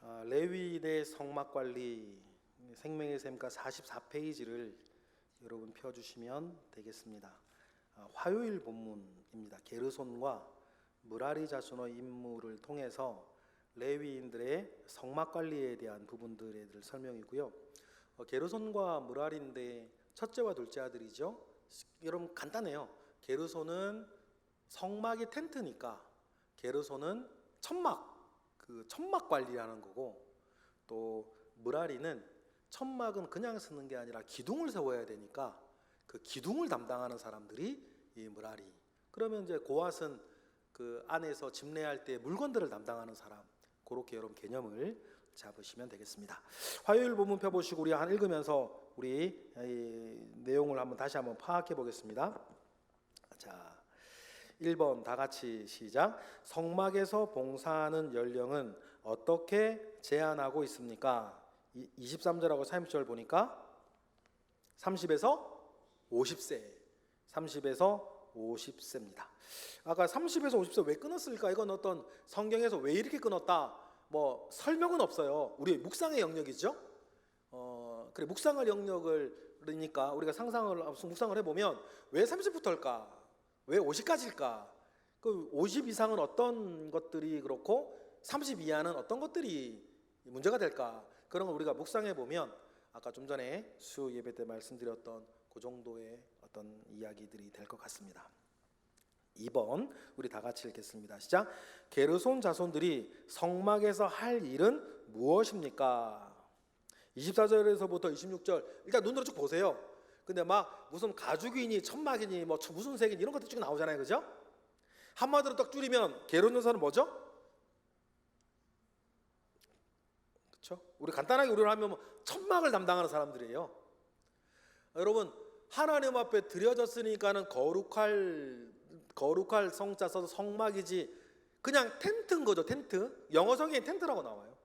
레위인의 성막관리 생명의 샘가 44페이지를 여러분 펴주시면 되겠습니다. 화요일 본문입니다. 게르손과 므라리 자손의 임무를 통해서 레위인들의 성막관리에 대한 부분들에 대한 설명이고요. 게르손과 므라리인데 첫째와 둘째 아들이죠. 여러분 간단해요. 게르손은 성막이 텐트니까 게르손은 천막 관리하는 거고, 또 므라리는 천막은 그냥 쓰는 게 아니라 기둥을 세워야 되니까 그 기둥을 담당하는 사람들이 이 므라리. 그러면 이제 고앗은 그 안에서 집례할 때 물건들을 담당하는 사람. 그렇게 여러분 개념을 잡으시면 되겠습니다. 화요일 본문 펴보시고 우리 한 읽으면서 우리 이 내용을 다시 한번 파악해 보겠습니다. 자, 1번 다 같이 시작. 성막에서 봉사하는 연령은 어떻게 제한하고 있습니까? 23절하고 30절 보니까 30에서 50세 30에서 50세입니다. 아까 30에서 50세 왜 끊었을까? 이건 어떤 성경에서 왜 이렇게 끊었다 뭐 설명은 없어요. 우리 묵상의 영역이죠. 그래 묵상의 영역을 그러니까 우리가 묵상을 해보면 왜 30부터일까? 왜 50까지일까? 그 50 이상은 어떤 것들이 그렇고 30 이하는 어떤 것들이 문제가 될까? 그런 걸 우리가 묵상해 보면 아까 좀 전에 수 예배 때 말씀드렸던 그 정도의 어떤 이야기들이 될 것 같습니다. 2번 우리 다 같이 읽겠습니다. 시작. 게르손 자손들이 성막에서 할 일은 무엇입니까? 24절에서부터 26절 일단 눈으로 쭉 보세요. 근데 막 무슨 가죽이니 천막이니 뭐 무슨 색이니 이런 것들 쭉 나오잖아요, 그죠? 한마디로 딱 줄이면 게르손 자손은 뭐죠? 그렇죠? 우리 간단하게 우리로 하면 뭐 천막을 담당하는 사람들이에요. 여러분 하나님 앞에 드려졌으니까는 거룩할 성자 써서 성막이지 그냥 텐트인 거죠. 텐트. 영어 성경에 텐트라고 나와요.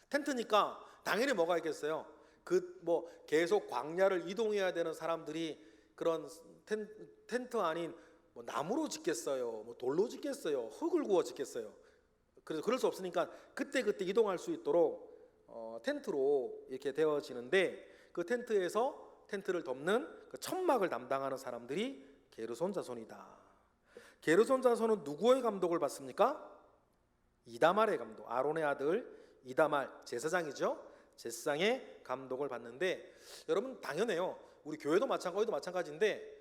텐트니까 당연히 뭐가 있겠어요? 그 뭐 계속 광야를 이동해야 되는 사람들이 그런 텐트 아닌 뭐 나무로 짓겠어요, 뭐 돌로 짓겠어요, 흙을 구워 짓겠어요. 그래서 그럴 수 없으니까 그때 이동할 수 있도록 텐트로 이렇게 되어지는데 그 텐트에서 텐트를 덮는 그 천막을 담당하는 사람들이 게르손 자손이다. 게르손 자손은 누구의 감독을 받습니까? 이다말의 감독, 아론의 아들 이다말 제사장이죠. 제사장의 감독을 받는데 여러분 당연해요. 우리 교회도 마찬가지도 마찬가지인데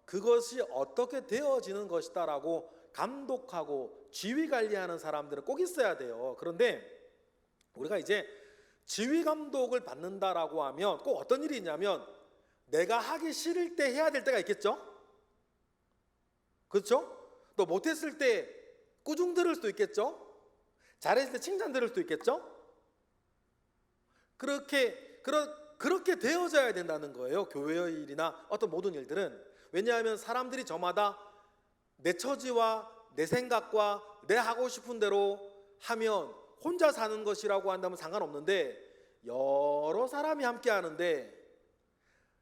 그것이 어떻게 되어지는 것이다라고 감독하고 지휘 관리하는 사람들은 꼭 있어야 돼요. 그런데 우리가 이제 지휘 감독을 받는다라고 하면 꼭 어떤 일이 있냐면 내가 하기 싫을 때 해야 될 때가 있겠죠. 그렇죠? 또 못했을 때 꾸중 들을 수도 있겠죠. 잘했을 때 칭찬 들을 수도 있겠죠. 그렇게 되어져야 된다는 거예요. 교회의 일이나 어떤 모든 일들은. 왜냐하면 사람들이 저마다 내 처지와 내 생각과 내 하고 싶은 대로 하면 혼자 사는 것이라고 한다면 상관없는데 여러 사람이 함께 하는데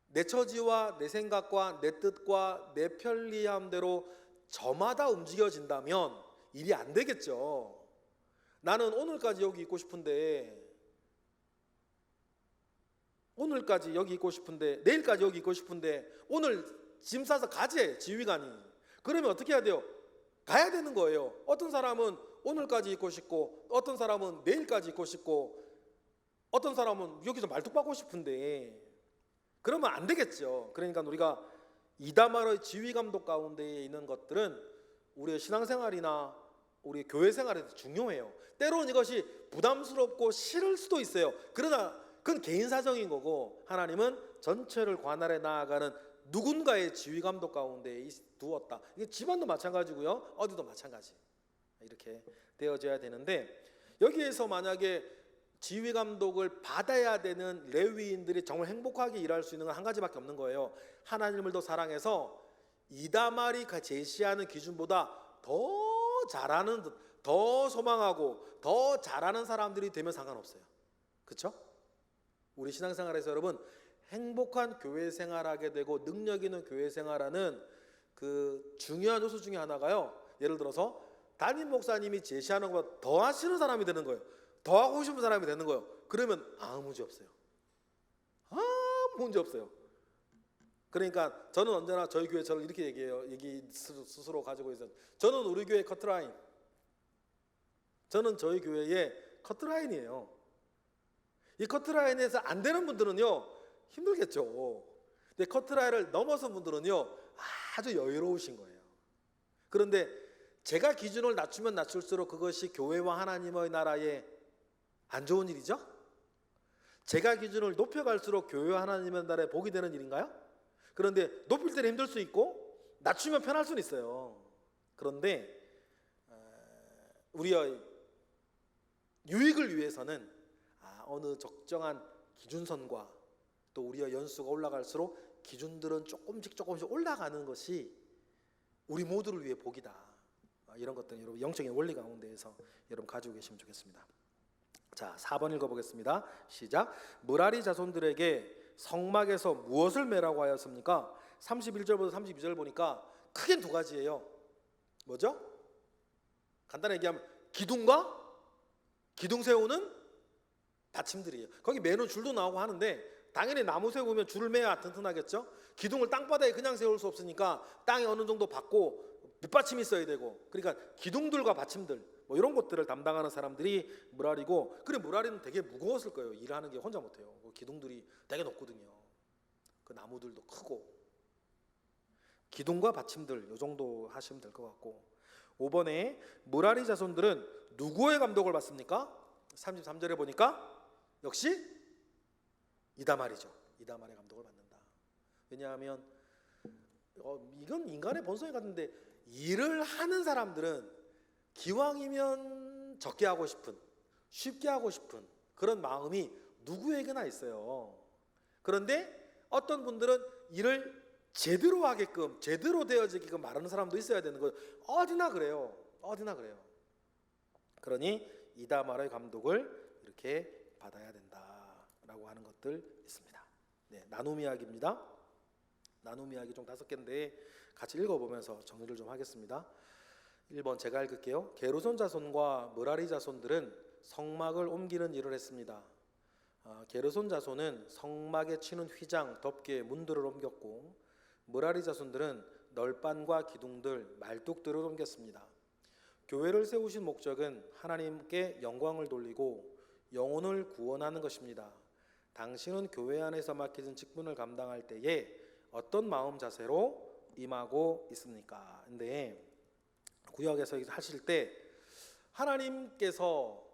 내 처지와 내 생각과 내 뜻과 내 편리함대로 저마다 움직여진다면 일이 안 되겠죠. 나는 오늘까지 여기 있고 싶은데 내일까지 여기 있고 싶은데 오늘 짐 싸서 가재 지휘관이. 그러면 어떻게 해야 돼요? 가야 되는 거예요. 어떤 사람은 오늘까지 있고 싶고 어떤 사람은 내일까지 있고 싶고 어떤 사람은 여기서 말뚝박고 싶은데 그러면 안 되겠죠. 그러니까 우리가 이다말의 지휘 감독 가운데에 있는 것들은 우리의 신앙생활이나 우리 교회 생활에도 중요해요. 때로는 이것이 부담스럽고 싫을 수도 있어요. 그러나 그건 개인 사정인 거고 하나님은 전체를 관할해 나아가는 누군가의 지휘 감독 가운데 두었다. 이게 집안도 마찬가지고요. 어디도 마찬가지. 이렇게 되어져야 되는데 여기에서 만약에 지휘 감독을 받아야 되는 레위인들이 정말 행복하게 일할 수 있는 건 한 가지밖에 없는 거예요. 하나님을 더 사랑해서 이다말이 제시하는 기준보다 더 잘하는, 더 소망하고 더 잘하는 사람들이 되면 상관없어요. 그렇죠? 우리 신앙생활에서 여러분 행복한 교회 생활하게 되고 능력 있는 교회 생활하는 그 중요한 요소 중에 하나가요. 예를 들어서 담임 목사님이 제시하는 것보다 더 하시는 사람이 되는 거예요. 더 하고 싶은 사람이 되는 거예요. 그러면 아무 문제 없어요. 아무 문제 없어요. 그러니까 저는 언제나 저희 교회 저를 이렇게 얘기해요. 얘기 스스로 가지고 있어요. 저는 우리 교회 커트라인. 저는 저희 교회의 커트라인이에요. 이 커트라인에서 안 되는 분들은요 힘들겠죠. 근데 커트라인을 넘어선 분들은요 아주 여유로우신 거예요. 그런데 제가 기준을 낮추면 낮출수록 그것이 교회와 하나님의 나라에 안 좋은 일이죠? 제가 기준을 높여갈수록 교회와 하나님의 나라에 복이 되는 일인가요? 그런데 높일 때는 힘들 수 있고 낮추면 편할 수는 있어요. 그런데 우리의 유익을 위해서는 어느 적정한 기준선과 또 우리의 연수가 올라갈수록 기준들은 조금씩 올라가는 것이 우리 모두를 위해 복이다. 이런 것들은 여러분 영적인 원리 가운데에서 여러분 가지고 계시면 좋겠습니다. 자, 4번 읽어보겠습니다. 시작. 무라리 자손들에게 성막에서 무엇을 매라고 하였습니까? 31절부터 32절 보니까 크게 두 가지예요. 뭐죠? 간단히 얘기하면 기둥과 기둥 세우는 받침들이에요. 거기 매는 줄도 나오고 하는데 당연히 나무 세우면 줄을 매야 튼튼하겠죠. 기둥을 땅바닥에 그냥 세울 수 없으니까 땅에 어느 정도 받고 밑받침이 있어야 되고, 그러니까 기둥들과 받침들 뭐 이런 것들을 담당하는 사람들이 무라리고, 그래 무라리는 되게 무거웠을 거예요. 일하는 게 혼자 못해요. 기둥들이 되게 높거든요. 그 나무들도 크고. 기둥과 받침들 요 정도 하시면 될 것 같고, 5번에 무라리 자손들은 누구의 감독을 받습니까? 33절에 보니까 역시 이다말이죠. 이다말의 감독을 받는다. 왜냐하면 이건 인간의 본성이 같은데, 일을 하는 사람들은 기왕이면 적게 하고 싶은, 쉽게 하고 싶은 그런 마음이 누구에게나 있어요. 그런데 어떤 분들은 일을 제대로 하게끔, 제대로 되어지게끔 말하는 사람도 있어야 되는 거예요. 어디나 그래요. 그러니 이다말의 감독을 이렇게 받아야 된다라고 하는 것들 있습니다. 네, 나눔 이야기입니다. 나눔 이야기 좀 5개인데 같이 읽어보면서 정리를 좀 하겠습니다. 1번 제가 읽을게요. 게르손 자손과 무라리 자손들은 성막을 옮기는 일을 했습니다. 게르손 자손은 성막에 치는 휘장, 덮개, 문들을 옮겼고, 무라리 자손들은 널판과 기둥들, 말뚝들을 옮겼습니다. 교회를 세우신 목적은 하나님께 영광을 돌리고 영혼을 구원하는 것입니다. 당신은 교회 안에서 맡겨진 직분을 감당할 때에 어떤 마음 자세로 임하고 있습니까? 근데 구역에서 하실 때 하나님께서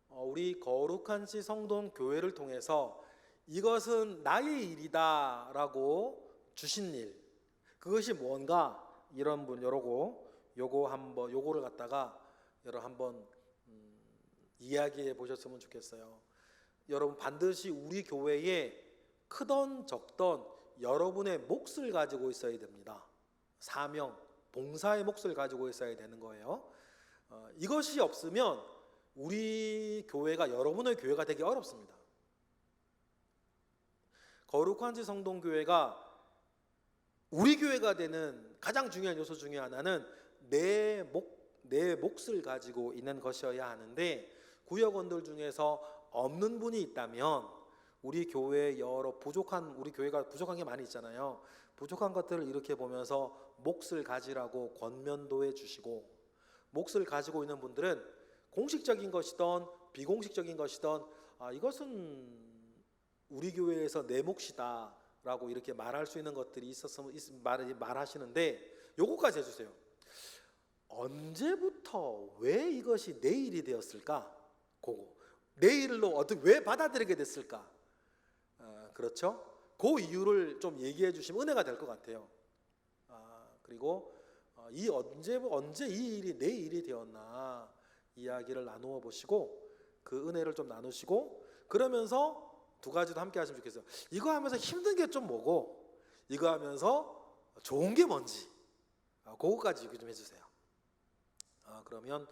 우리 거룩한 시 성동 교회를 통해서 이것은 나의 일이다 라고 주신 일, 그것이 뭔가, 이런 분 요거를 갖다가 여러분 한번 이야기해 보셨으면 좋겠어요. 여러분 반드시 우리 교회에 크던 적던 여러분의 몫을 가지고 있어야 됩니다. 사명, 봉사의 몫을 가지고 있어야 되는 거예요. 이것이 없으면 우리 교회가 여러분의 교회가 되기 어렵습니다. 거룩한 지 성동교회가 우리 교회가 되는 가장 중요한 요소 중에 하나는 내 몫을 가지고 있는 것이어야 하는데, 구역원들 중에서 없는 분이 있다면 우리 교회에 우리 교회가 부족한 게 많이 있잖아요. 부족한 것들을 이렇게 보면서 몫을 가지라고 권면도 해주시고, 몫을 가지고 있는 분들은 공식적인 것이든 비공식적인 것이든 이것은 우리 교회에서 내 몫이다 라고 이렇게 말할 수 있는 것들이 있었으면 말하시는데, 요거까지 해주세요. 언제부터 왜 이것이 내 일이 되었을까? 내 일로 왜 받아들이게 됐을까? 그렇죠? 그 이유를 좀 얘기해 주시면 은혜가 될 것 같아요. 그리고 언제 이 일이 내 일이 되었나 이야기를 나누어 보시고 그 은혜를 좀 나누시고, 그러면서 두 가지도 함께 하시면 좋겠어요. 이거 하면서 힘든 게 좀 뭐고, 이거 하면서 좋은 게 뭔지, 그거까지 얘기 좀 해주세요. 그러면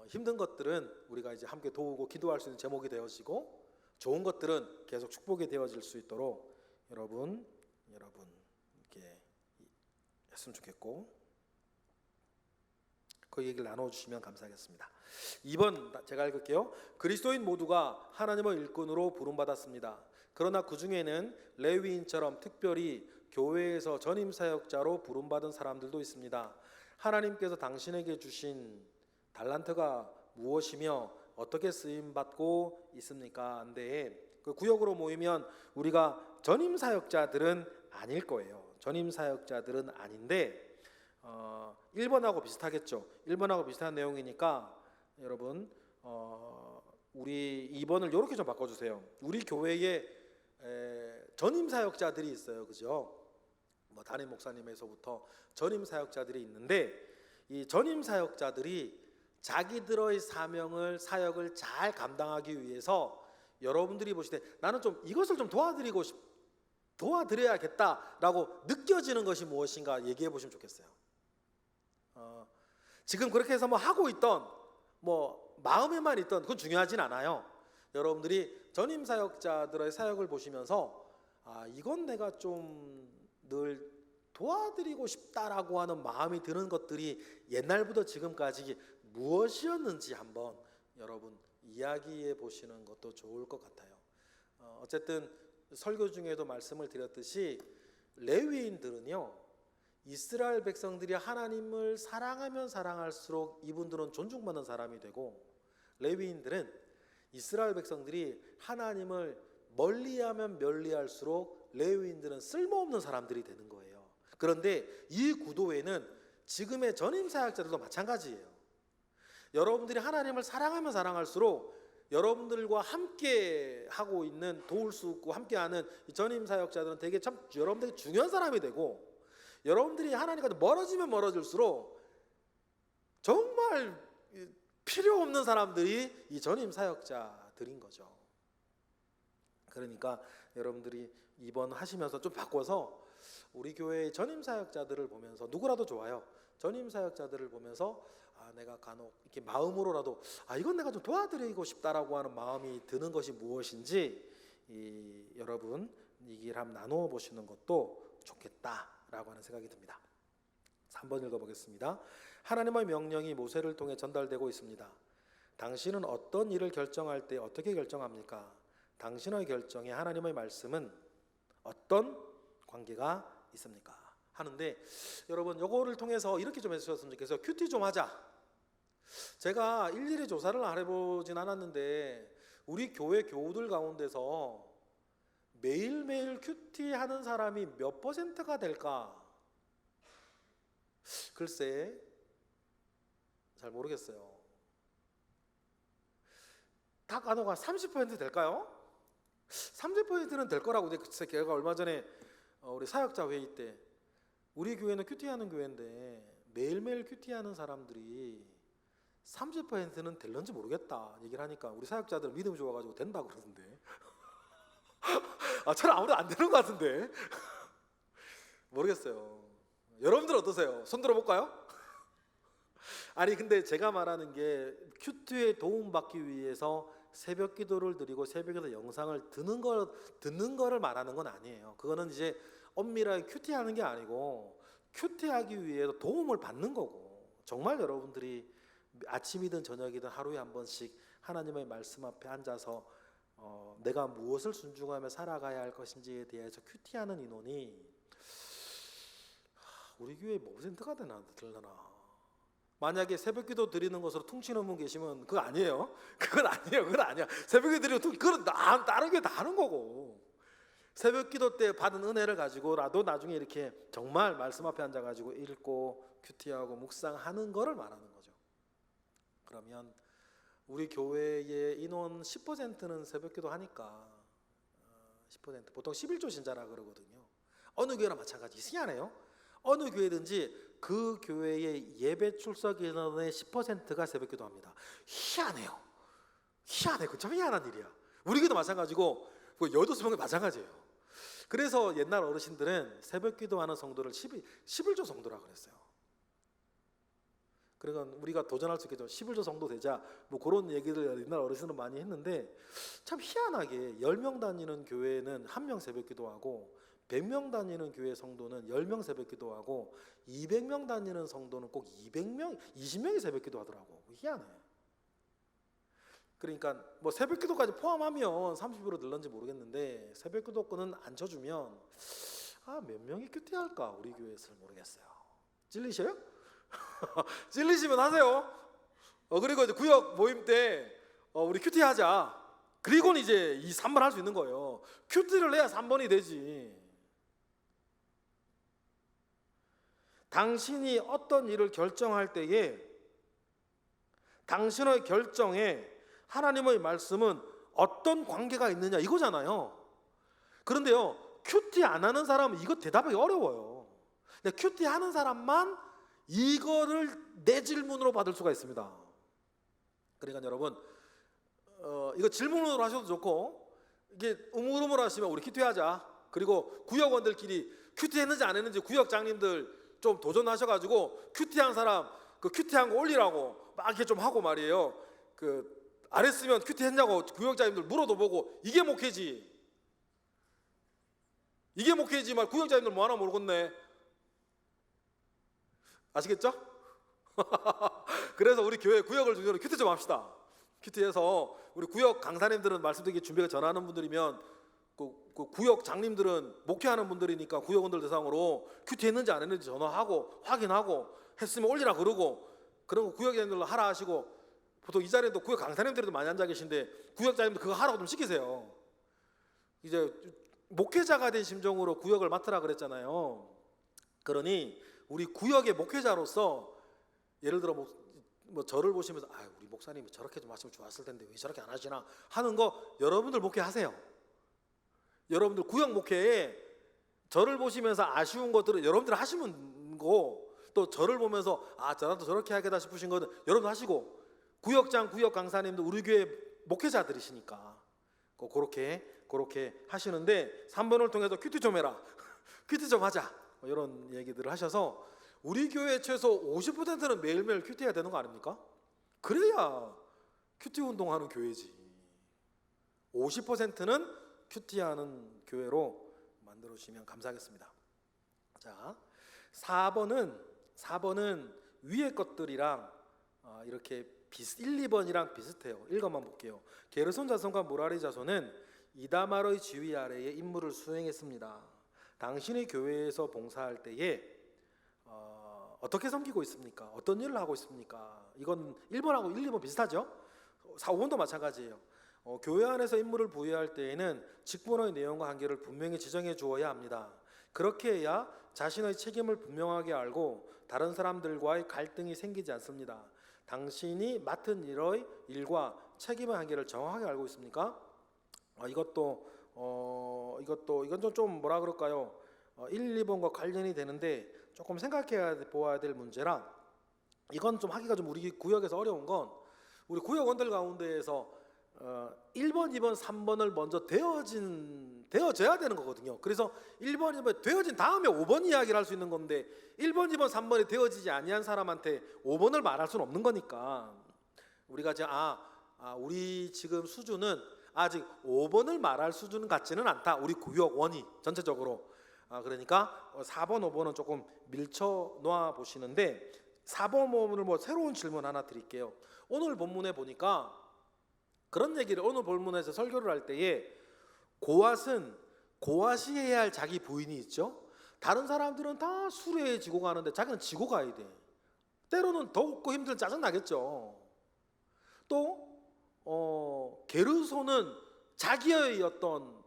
힘든 것들은 우리가 이제 함께 도우고 기도할 수 있는 제목이 되어지고, 좋은 것들은 계속 축복이 되어질 수 있도록 여러분 이렇게 했으면 좋겠고, 그 얘기를 나눠주시면 감사하겠습니다. 2번 제가 읽을게요. 그리스도인 모두가 하나님의 일꾼으로 부름받았습니다. 그러나 그 중에는 레위인처럼 특별히 교회에서 전임 사역자로 부름받은 사람들도 있습니다. 하나님께서 당신에게 주신 달란트가 무엇이며 어떻게 쓰임 받고 있습니까? 근데 그 구역으로 모이면 우리가 전임 사역자들은 아닐 거예요. 전임 사역자들은 아닌데 1번하고 비슷하겠죠. 1번하고 비슷한 내용이니까 여러분 우리 2번을 이렇게 좀 바꿔주세요. 우리 교회에 전임 사역자들이 있어요, 그죠? 뭐 담임 목사님에서부터 전임 사역자들이 있는데 이 전임 사역자들이 자기들의 사역을 잘 감당하기 위해서 여러분들이 보실 때 나는 좀 이것을 좀 도와드려야겠다라고 느껴지는 것이 무엇인가 얘기해 보시면 좋겠어요. 지금 그렇게 해서 뭐 하고 있던 뭐 마음에만 있던 그건 중요하진 않아요. 여러분들이 전임 사역자들의 사역을 보시면서 이건 내가 좀 늘 도와드리고 싶다라고 하는 마음이 드는 것들이 옛날부터 지금까지 무엇이었는지 한번 여러분 이야기해 보시는 것도 좋을 것 같아요. 어쨌든 설교 중에도 말씀을 드렸듯이 레위인들은요, 이스라엘 백성들이 하나님을 사랑하면 사랑할수록 이분들은 존중받는 사람이 되고, 레위인들은 이스라엘 백성들이 하나님을 멀리하면 멀리할수록 레위인들은 쓸모없는 사람들이 되는 거예요. 그런데 이 구도에는 지금의 전임 사역자들도 마찬가지예요. 여러분들이 하나님을 사랑하면 사랑할수록 여러분들과 함께 하고 있는, 도울 수 있고 함께하는 전임 사역자들은 되게 참 여러분들이 중요한 사람이 되고, 여러분들이 하나님과 멀어지면 멀어질수록 정말 필요 없는 사람들이 이 전임 사역자들인 거죠. 그러니까 여러분들이 이번 하시면서 좀 바꿔서 우리 교회의 전임 사역자들을 보면서, 누구라도 좋아요, 전임 사역자들을 보면서 내가 간혹 이렇게 마음으로라도 이건 내가 좀 도와드리고 싶다라고 하는 마음이 드는 것이 무엇인지 여러분 이 길 한번 나누어 보시는 것도 좋겠다라고 하는 생각이 듭니다. 3번 읽어보겠습니다. 하나님의 명령이 모세를 통해 전달되고 있습니다. 당신은 어떤 일을 결정할 때 어떻게 결정합니까? 당신의 결정에 하나님의 말씀은 어떤 관계가 있습니까? 하는데 여러분 요거를 통해서 이렇게 좀 해주셨으면 좋겠어요. 큐티 좀 하자. 제가 일일이 조사를 안 해보진 않았는데 우리 교회 교우들 가운데서 매일매일 큐티 하는 사람이 몇 퍼센트가 될까? 글쎄 잘 모르겠어요. 다 간혹 한 30% 될까요? 30%는 될 거라고. 제가 얼마 전에 우리 사역자 회의 때 우리 교회는 큐티하는 교회인데 매일매일 큐티하는 사람들이 30%는 될런지 모르겠다 얘기를 하니까 우리 사역자들 믿음이 좋아가지고 된다 그러던데 저는 아무래도 안 되는 것 같은데 모르겠어요. 여러분들 어떠세요? 손 들어볼까요? 아니 근데 제가 말하는 게 큐티에 도움받기 위해서 새벽 기도를 드리고 새벽에서 영상을 듣는 거를 말하는 건 아니에요. 그거는 이제 엄밀하게 큐티하는 게 아니고 큐티하기 위해서 도움을 받는 거고, 정말 여러분들이 아침이든 저녁이든 하루에 한 번씩 하나님의 말씀 앞에 앉아서 내가 무엇을 순종하며 살아가야 할 것인지에 대해서 큐티하는 인원이 우리 교회에 몇 퍼센트가 되려나? 만약에 새벽기도 드리는 것으로 퉁치는 분 계시면 그거 아니에요. 그건 아니야. 새벽기도 드리고 그건 다른 게 다 하는 거고, 새벽기도 때 받은 은혜를 가지고라도 나중에 이렇게 정말 말씀 앞에 앉아가지고 읽고 큐티하고 묵상하는 거를 말하는 거죠. 그러면 우리 교회의 인원 10%는 새벽기도 하니까 10% 보통 11조 신자라 그러거든요. 어느 교회나 마찬가지. 희한해요. 어느 교회든지 그 교회의 예배 출석 인원의 10%가 새벽기도 합니다. 희한해요. 그 참 희한한 일이야. 우리 교회도 마찬가지고 여도수명이 마찬가지예요. 그래서 옛날 어르신들은 새벽기도하는 성도를 11조 성도라 그랬어요. 그러니까 우리가 도전할 수 있겠죠. 11조 성도 되자 뭐 그런 얘기를 옛날 어르신은 많이 했는데, 참 희한하게 10명 다니는 교회는 1명 새벽기도하고 100명 다니는 교회 성도는 10명 새벽기도하고 200명 다니는 성도는 꼭 20명이 새벽기도 하더라고. 희한해. 그러니까 뭐 새벽기도까지 포함하면 30으로 늘는지 모르겠는데 새벽기도권은 안 쳐주면 몇 명이 큐티할까 우리 교회에서 모르겠어요. 찔리셔요? 찔리시면 하세요. 그리고 이제 구역 모임 때 우리 큐티 하자. 그리고는 이제 3번 할 수 있는 거예요. 큐티를 해야 3번이 되지. 당신이 어떤 일을 결정할 때에 당신의 결정에 하나님의 말씀은 어떤 관계가 있느냐 이거잖아요. 그런데요, 큐티 안 하는 사람은 이거 대답하기 어려워요. 근데 큐티 하는 사람만 이거를 내 질문으로 받을 수가 있습니다. 그러니까 여러분, 이거 질문으로 하셔도 좋고, 이게 우물우물 하시면 우리 큐티하자. 그리고 구역원들끼리 큐티했는지 안 했는지 구역장님들 좀 도전하셔가지고 큐티한 사람 그 큐티한 거 올리라고 막 이렇게 좀 하고 말이에요. 안 했으면 큐티했냐고 구역장님들 물어도 보고 이게 목회지. 이게 목회지 말 구역장님들 뭐 하나 모르겠네. 아시겠죠? 그래서 우리 교회 구역을 중심으로 큐티 좀 합시다. 큐티해서 우리 구역 강사님들은 말씀드리기 준비가 전하는 분들이면 그 구역 장님들은 목회하는 분들이니까 구역원들 대상으로 큐티했는지 안 했는지 전화하고 확인하고 했으면 올리라 그러고 그런 거 구역장님들로 하라 하시고 보통 이 자리에도 구역 강사님들도 많이 앉아 계신데 구역장님들 그거 하라고 좀 시키세요. 이제 목회자가 된 심정으로 구역을 맡으라 그랬잖아요. 그러니 우리 구역의 목회자로서 예를 들어 뭐 저를 보시면서 우리 목사님이 저렇게 좀 하시면 좋았을 텐데 왜 저렇게 안 하시나 하는 거 여러분들 목회하세요. 여러분들 구역 목회에 저를 보시면서 아쉬운 것들은 여러분들 하시면 거, 또 저를 보면서 저라도 저렇게 하겠다 싶으신 것은 여러분 하시고 구역장 구역 강사님들 우리 교회 목회자들이시니까 그렇게 하시는데 3번을 통해서 큐티 좀 해라. 큐티 좀 하자. 이런 얘기들을 하셔서 우리 교회 최소 50%는 매일매일 큐티해야 되는 거 아닙니까? 그래야 큐티 운동하는 교회지. 50%는 큐티하는 교회로 만들어 주시면 감사하겠습니다. 자, 4번은 위의 것들이랑 이렇게 1, 2번이랑 비슷해요. 읽어만 볼게요. 게르손 자손과 무라리 자손은 이다말의 지휘 아래에 임무를 수행했습니다. 당신의 교회에서 봉사할 때에 어떻게 섬기고 있습니까? 어떤 일을 하고 있습니까? 이건 1번하고 1, 2번 비슷하죠? 4, 5번도 마찬가지예요. 교회 안에서 임무를 부여할 때에는 직분의 내용과 한계를 분명히 지정해 주어야 합니다. 그렇게 해야 자신의 책임을 분명하게 알고 다른 사람들과의 갈등이 생기지 않습니다. 당신이 맡은 일의 일과 책임의 한계를 정확하게 알고 있습니까? 이건 좀 뭐라 그럴까요? 1, 2번과 관련이 되는데 조금 생각해 보아야 될 문제라 이건 좀 하기가 좀 우리 구역에서 어려운 건 우리 구역원들 가운데에서 1번, 2번, 3번을 먼저 되어져야 되는 거거든요. 그래서 1번, 2번 되어진 다음에 5번 이야기를 할 수 있는 건데 1번, 2번, 3번이 되어지지 아니한 사람한테 5번을 말할 수는 없는 거니까 우리가 이제 우리 지금 수준은 아직 5번을 말할 수준 같지는 않다. 우리 구역원이 전체적으로 그러니까 4번, 5번은 조금 밀쳐 놓아 보시는데 4번, 5번을 뭐 새로운 질문 하나 드릴게요. 오늘 본문에 보니까 그런 얘기를 오늘 본문에서 설교를 할 때에 고앗이 해야 할 자기 부인이 있죠. 다른 사람들은 다 수레지고 가는데 자기는 지고 가야 돼. 때로는 더욱고 힘들면 짜증 나겠죠. 또 게르손은 자기의 어떤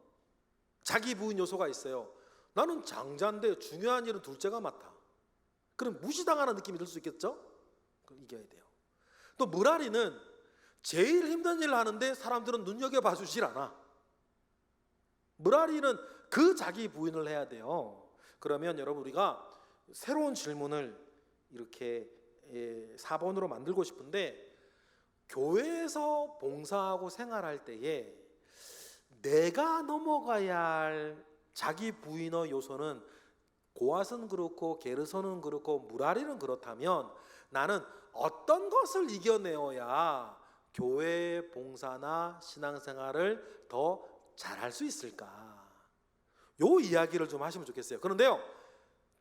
자기 부인 요소가 있어요. 나는 장자인데 중요한 일은 둘째가 맡아. 그럼 무시당하는 느낌이 들 수 있겠죠? 그럼 이겨야 돼요. 또 무라리는 제일 힘든 일을 하는데 사람들은 눈여겨봐 주질 않아. 무라리는 그 자기 부인을 해야 돼요. 그러면 여러분 우리가 새로운 질문을 이렇게 4번으로 만들고 싶은데 교회에서 봉사하고 생활할 때에 내가 넘어가야 할 자기 부인의 요소는 고앗은 그렇고 게르손은 그렇고 무라리는 그렇다면 나는 어떤 것을 이겨내어야 교회 봉사나 신앙생활을 더 잘할 수 있을까? 요 이야기를 좀 하시면 좋겠어요. 그런데요,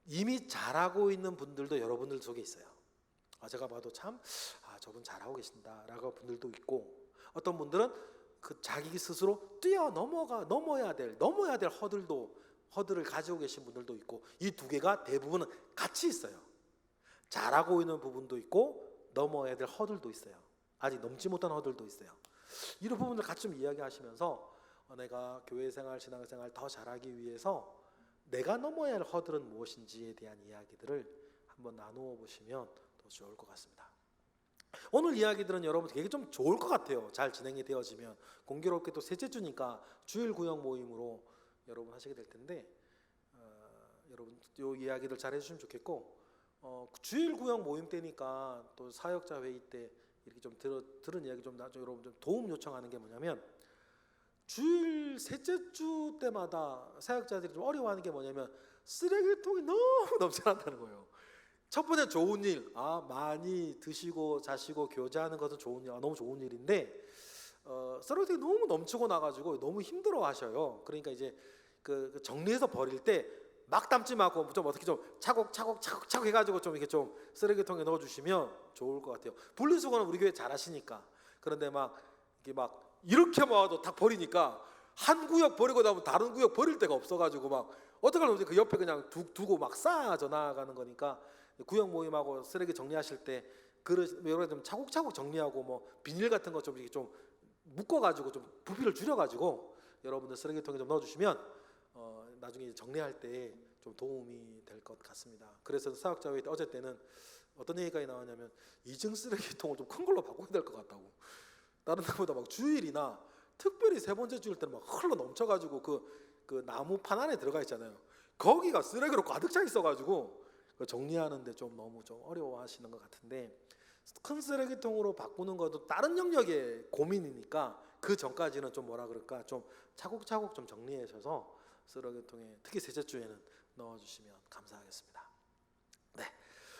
이미 잘하고 있는 분들도 여러분들 속에 있어요. 제가 봐도 참 저분 잘하고 계신다라고 분들도 있고, 어떤 분들은 그 자기 스스로 넘어야 될 허들을 가지고 계신 분들도 있고, 이 두 개가 대부분은 같이 있어요. 잘하고 있는 부분도 있고 넘어야 될 허들도 있어요. 아직 넘지 못한 허들도 있어요. 이런 부분을 같이 좀 이야기하시면서 내가 교회생활, 신앙생활 더 잘하기 위해서 내가 넘어야 할 허들은 무엇인지에 대한 이야기들을 한번 나누어 보시면 더 좋을 것 같습니다. 오늘 이야기들은 여러분 되게 좀 좋을 것 같아요. 잘 진행이 되어지면. 공교롭게 또 셋째 주니까 주일 구역 모임으로 여러분 하시게 될 텐데, 여러분 요 이야기들 잘 해주시면 좋겠고, 주일 구역 모임 때니까 또 사역자 회의 때 이렇게 좀 들은 이야기 좀 나중에 여러분 좀 도움 요청하는 게 뭐냐면, 주일 셋째 주 때마다 사역자들이 좀 어려워하는 게 뭐냐면 쓰레기통이 너무 넘쳐난다는 거예요. 첫 번째 좋은 일, 많이 드시고 자시고 교제하는 것은 좋은 일, 너무 좋은 일인데 쓰레기통이 너무 넘치고 나가지고 너무 힘들어하셔요. 그러니까 이제 그 정리해서 버릴 때 막 담지 말고 좀 어떻게 좀 차곡차곡 해가지고 좀 이렇게 좀 쓰레기통에 넣어주시면 좋을 것 같아요. 분리수거는 우리 교회 잘하시니까. 그런데 이렇게 모아도 다 버리니까 한 구역 버리고 나면 다른 구역 버릴 데가 없어가지고 막 어떡하면 그 옆에 그냥 두고 막 쌓아져 나가는 거니까, 구역 모임하고 쓰레기 정리하실 때 여러 좀 차곡차곡 정리하고 뭐 비닐 같은 거 좀 이렇게 좀 묶어가지고 좀 부피를 줄여가지고 여러분들 쓰레기통에 좀 넣어주시면 나중에 정리할 때 좀 도움이 될 것 같습니다. 그래서 사역자 회의 때 어제 때는 어떤 얘기가 나왔냐면 2층 쓰레기통을 좀 큰 걸로 바꿔야 될 것 같다고. 다른 데보다 막 주일이나 특별히 세 번째 주일 때는 막 흘러 넘쳐가지고 그 나무판 안에 들어가 있잖아요. 거기가 쓰레기로 가득 차 있어가지고 정리하는데 좀 너무 좀 어려워하시는 것 같은데, 큰 쓰레기통으로 바꾸는 것도 다른 영역의 고민이니까 그 전까지는 좀 좀 차곡차곡 좀 정리하셔서 쓰레기통에 특히 셋째 주에는 넣어주시면 감사하겠습니다. 네,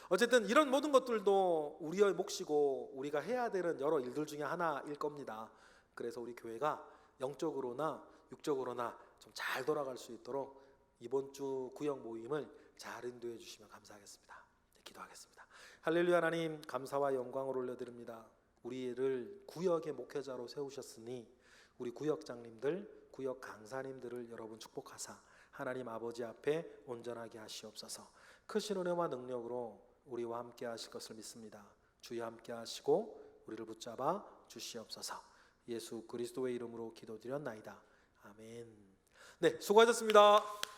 어쨌든 이런 모든 것들도 우리의 몫이고 우리가 해야 되는 여러 일들 중에 하나일 겁니다. 그래서 우리 교회가 영적으로나 육적으로나 좀 잘 돌아갈 수 있도록 이번 주 구역 모임을 잘 인도해 주시면 감사하겠습니다. 네, 기도하겠습니다. 할렐루야. 하나님, 감사와 영광을 올려드립니다. 우리를 구역의 목회자로 세우셨으니 우리 구역장님들, 구역 강사님들을 여러분 축복하사 하나님 아버지 앞에 온전하게 하시옵소서. 크신 은혜와 능력으로 우리와 함께 하실 것을 믿습니다. 주여 함께 하시고 우리를 붙잡아 주시옵소서. 예수 그리스도의 이름으로 기도드렸나이다. 아멘. 네, 수고하셨습니다.